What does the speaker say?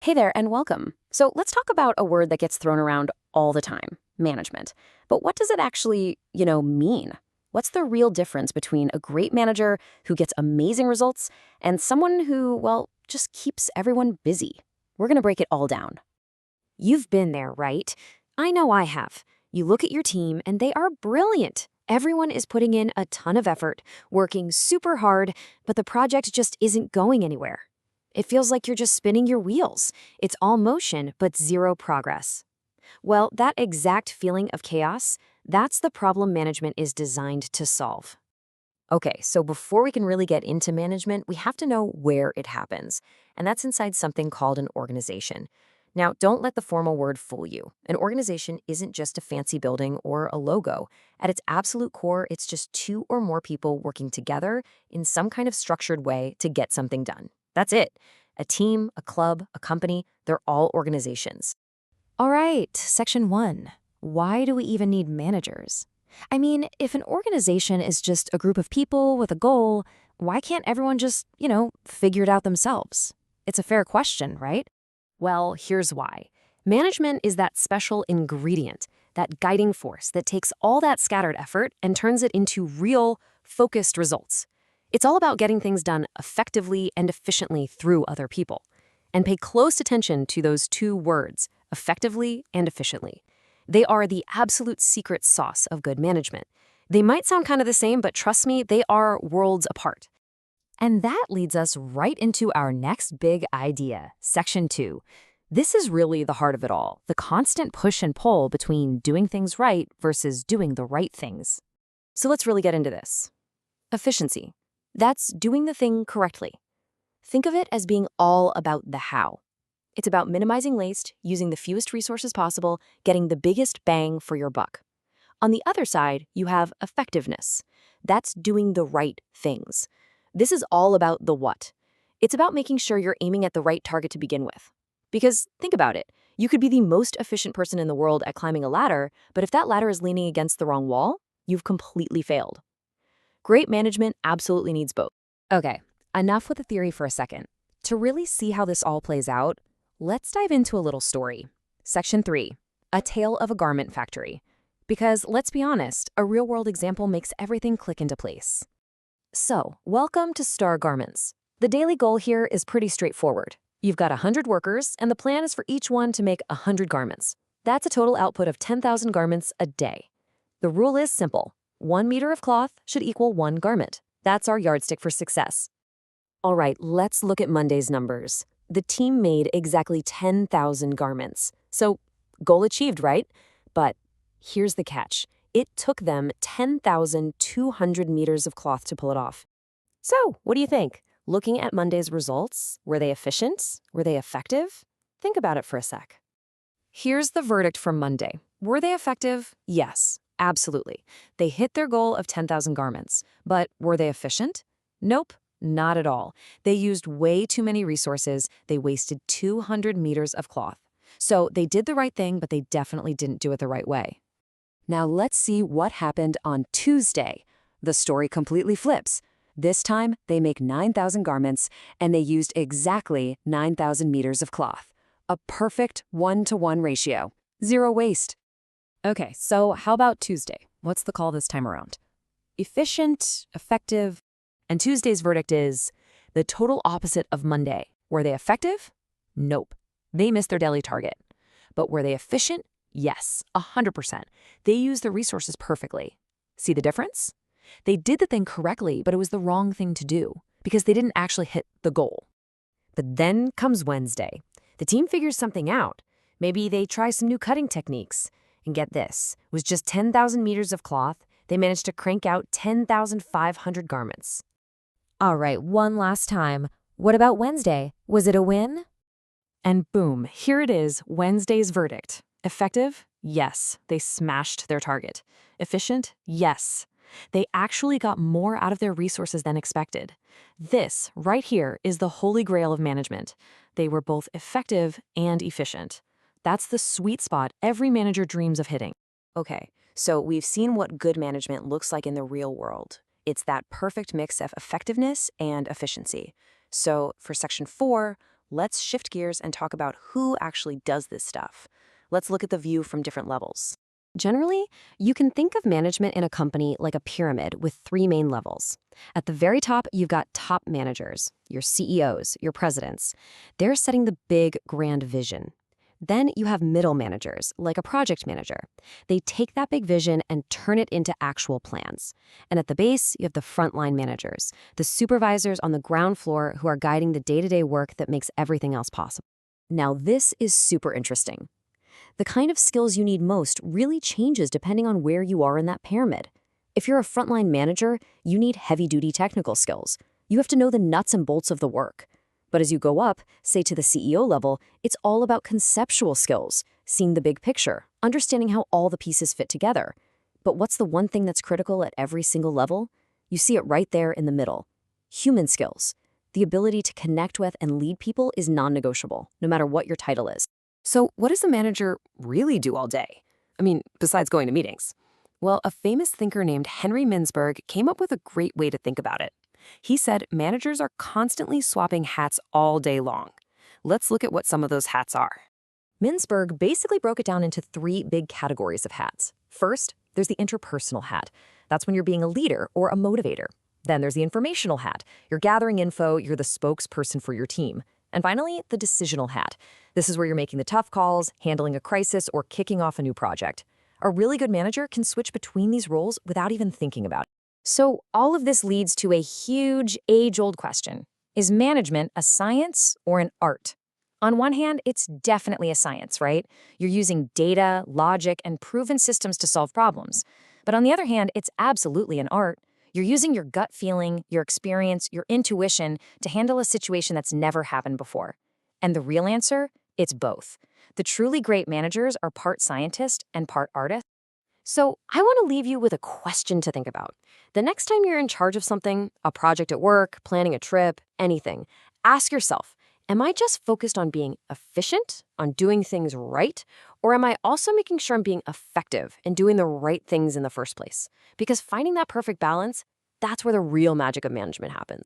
Hey there, and welcome. So let's talk about a word that gets thrown around all the time, management. But what does it actually mean? What's the real difference between a great manager who gets amazing results and someone who, well, just keeps everyone busy? We're going to break it all down. You've been there, right? I know I have. You look at your team and they are brilliant. Everyone is putting in a ton of effort, working super hard, but the project just isn't going anywhere. It feels like you're just spinning your wheels. It's all motion, but zero progress. Well, that exact feeling of chaos, that's the problem management is designed to solve. Okay, so before we can really get into management, we have to know where it happens, and that's inside something called an organization. Now, don't let the formal word fool you. An organization isn't just a fancy building or a logo. At its absolute core, it's just two or more people working together in some kind of structured way to get something done. That's it. A team, a club, a company, they're all organizations. All right, section 1. Why do we even need managers? I mean, if an organization is just a group of people with a goal, why can't everyone just figure it out themselves? It's a fair question, right? Well, here's why. Management is that special ingredient, that guiding force that takes all that scattered effort and turns it into real, focused results. It's all about getting things done effectively and efficiently through other people. And pay close attention to those two words, effectively and efficiently. They are the absolute secret sauce of good management. They might sound kind of the same, but trust me, they are worlds apart. And that leads us right into our next big idea, section 2. This is really the heart of it all, the constant push and pull between doing things right versus doing the right things. So let's really get into this. Efficiency. That's doing the thing correctly. Think of it as being all about the how. It's about minimizing waste, using the fewest resources possible, getting the biggest bang for your buck. On the other side, you have effectiveness. That's doing the right things. This is all about the what. It's about making sure you're aiming at the right target to begin with. Because think about it, you could be the most efficient person in the world at climbing a ladder, but if that ladder is leaning against the wrong wall, you've completely failed. Great management absolutely needs both. Okay, enough with the theory for a second. To really see how this all plays out, let's dive into a little story. Section 3, a tale of a garment factory. Because let's be honest, a real-world example makes everything click into place. So, welcome to Star Garments. The daily goal here is pretty straightforward. You've got 100 workers, and the plan is for each one to make 100 garments. That's a total output of 10,000 garments a day. The rule is simple. 1 meter of cloth should equal 1 garment. That's our yardstick for success. All right, let's look at Monday's numbers. The team made exactly 10,000 garments. So, goal achieved, right? But here's the catch. It took them 10,200 meters of cloth to pull it off. So, what do you think? Looking at Monday's results, were they efficient? Were they effective? Think about it for a sec. Here's the verdict from Monday. Were they effective? Yes, absolutely. They hit their goal of 10,000 garments. But were they efficient? Nope, not at all. They used way too many resources. They wasted 200 meters of cloth. So they did the right thing, but they definitely didn't do it the right way. Now let's see what happened on Tuesday. The story completely flips. This time, they make 9,000 garments, and they used exactly 9,000 meters of cloth. A perfect 1-to-1 ratio. Zero waste. Okay, so how about Tuesday? What's the call this time around? Efficient, effective, and Tuesday's verdict is the total opposite of Monday. Were they effective? Nope. They missed their daily target. But were they efficient? Yes, 100%. They used the resources perfectly. See the difference? They did the thing correctly, but it was the wrong thing to do because they didn't actually hit the goal. But then comes Wednesday. The team figures something out. Maybe they try some new cutting techniques. And get this, with just 10,000 meters of cloth, they managed to crank out 10,500 garments. All right, one last time. What about Wednesday? Was it a win? And boom, here it is, Wednesday's verdict. Effective? Yes, they smashed their target. Efficient? Yes. They actually got more out of their resources than expected. This, right here, is the holy grail of management. They were both effective and efficient. That's the sweet spot every manager dreams of hitting. Okay, so we've seen what good management looks like in the real world. It's that perfect mix of effectiveness and efficiency. So for section 4, let's shift gears and talk about who actually does this stuff. Let's look at the view from different levels. Generally, you can think of management in a company like a pyramid with three main levels. At the very top, you've got top managers, your CEOs, your presidents. They're setting the big, grand vision. Then you have middle managers, like a project manager. They take that big vision and turn it into actual plans. And at the base, you have the frontline managers, the supervisors on the ground floor who are guiding the day-to-day work that makes everything else possible. Now, this is super interesting. The kind of skills you need most really changes depending on where you are in that pyramid. If you're a frontline manager, you need heavy-duty technical skills. You have to know the nuts and bolts of the work. But as you go up, say to the CEO level, it's all about conceptual skills, seeing the big picture, understanding how all the pieces fit together. But what's the one thing that's critical at every single level? You see it right there in the middle. Human skills. The ability to connect with and lead people is non-negotiable, no matter what your title is. So what does a manager really do all day? I mean, besides going to meetings? Well, a famous thinker named Henry Mintzberg came up with a great way to think about it. He said managers are constantly swapping hats all day long. Let's look at what some of those hats are. Mintzberg basically broke it down into three big categories of hats. First, there's the interpersonal hat. That's when you're being a leader or a motivator. Then there's the informational hat. You're gathering info, you're the spokesperson for your team. And finally, the decisional hat. This is where you're making the tough calls, handling a crisis, or kicking off a new project. A really good manager can switch between these roles without even thinking about it. So all of this leads to a huge, age-old question. Is management a science or an art? On one hand, it's definitely a science, right? You're using data, logic, and proven systems to solve problems. But on the other hand, it's absolutely an art. You're using your gut feeling, your experience, your intuition to handle a situation that's never happened before. And the real answer? It's both. The truly great managers are part scientist and part artist. So I want to leave you with a question to think about. The next time you're in charge of something, a project at work, planning a trip, anything, ask yourself, am I just focused on being efficient, on doing things right, or am I also making sure I'm being effective and doing the right things in the first place? Because finding that perfect balance, that's where the real magic of management happens.